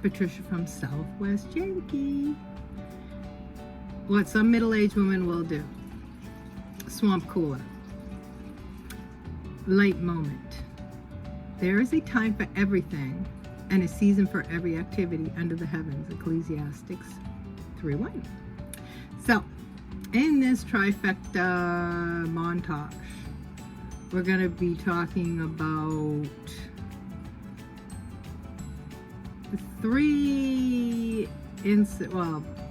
Patricia from Southwest Yankee. What some middle-aged women will do. Swamp cooler. Light moment. There is a time for everything and a season for every activity under the heavens. Ecclesiastes 3:1. So, in this trifecta montage, we're going to be talking about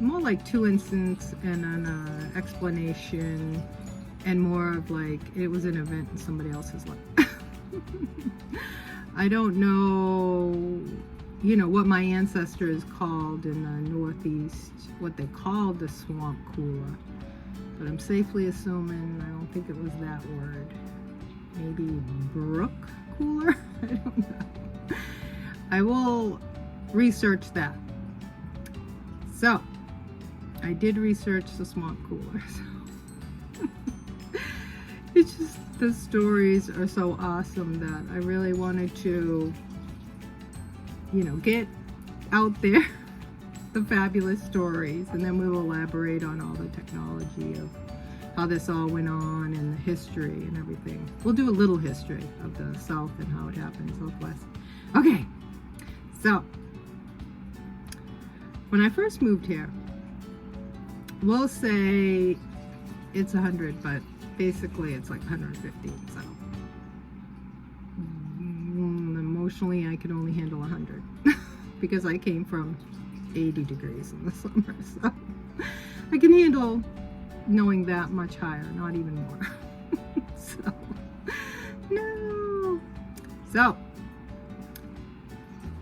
more like 2 incidents and an explanation, and more of like it was an event in somebody else's life. I don't know, what my ancestors called in the Northeast, what they called the swamp cooler, but I'm safely assuming I don't think it was that word. Maybe brook cooler? I don't know. I will research that. So, I did research the swamp cooler. So. It's just, the stories are so awesome that I really wanted to, get out there the fabulous stories, and then we will elaborate on all the technology of how this all went on and the history and everything. We'll do a little history of the South and how it happened, Southwest. Okay, so when I first moved here, we'll say it's 100, but basically it's like 150. So emotionally, I could only handle 100 because I came from 80 degrees in the summer. So I can handle knowing that much higher, not even more. So, no. So,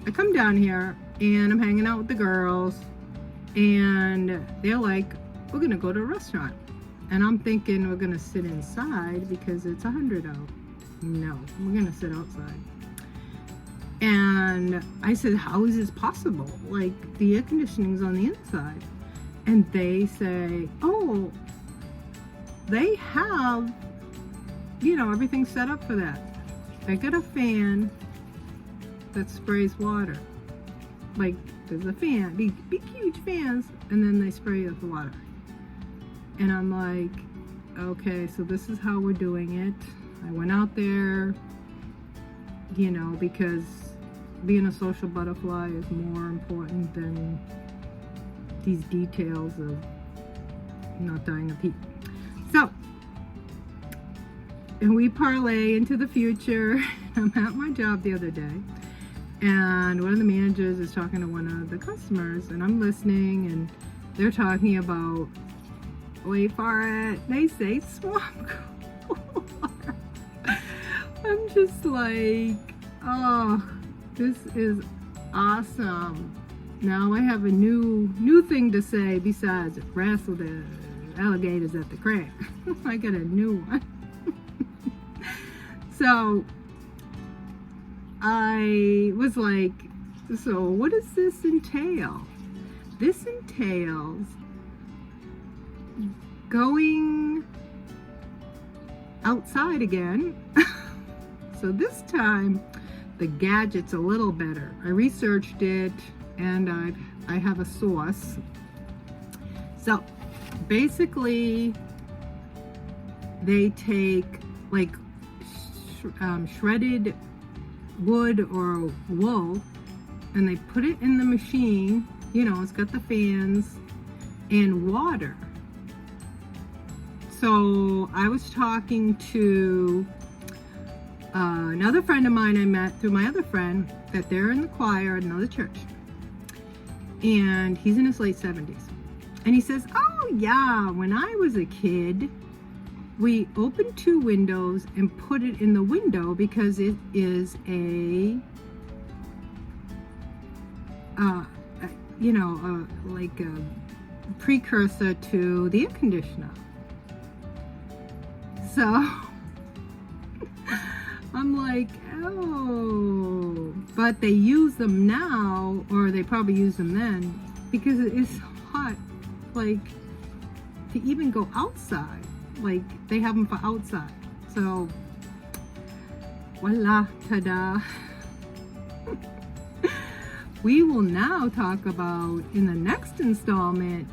I come down here and I'm hanging out with the girls, and they're like, we're gonna go to a restaurant. And I'm thinking we're gonna sit inside because it's 100 out. No, we're gonna sit outside. And I said, how is this possible? Like, the air conditioning's on the inside. And they say, oh, they have, everything set up for that. They got a fan that sprays water. Like, there's a fan, big huge fans, and then they spray it with water. And I'm like, okay, so this is how we're doing it. I went out there, because being a social butterfly is more important than these details of not dying of heat. So, and we parlay into the future. I'm at my job the other day, and one of the managers is talking to one of the customers, and I'm listening, and they're talking about, wait for it, they say swamp cooler. I'm just like, oh, this is awesome. Now I have a new thing to say besides wrestle the alligators at the crack. I got a new one. So I was like, so what does this entail? This entails going outside again. So this time the gadget's a little better. I researched it, and I have a source. So basically they take like shredded wood or wool, and they put it in the machine, it's got the fans, and water. So I was talking to another friend of mine I met through my other friend, that they're in the choir at another church, and he's in his late 70s, and he says, oh yeah, when I was a kid, we opened 2 windows and put it in the window because it is like a precursor to the air conditioner. So I'm like, oh, but they use them now, or they probably use them then, because it is so hot, like, to even go outside. Like, they have them for outside. So, voila, ta-da. we will now talk about, in the next installment,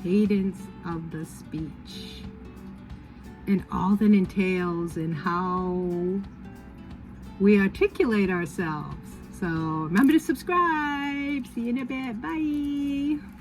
cadence of the speech and all that entails and how we articulate ourselves. So remember to subscribe. See you in a bit. Bye.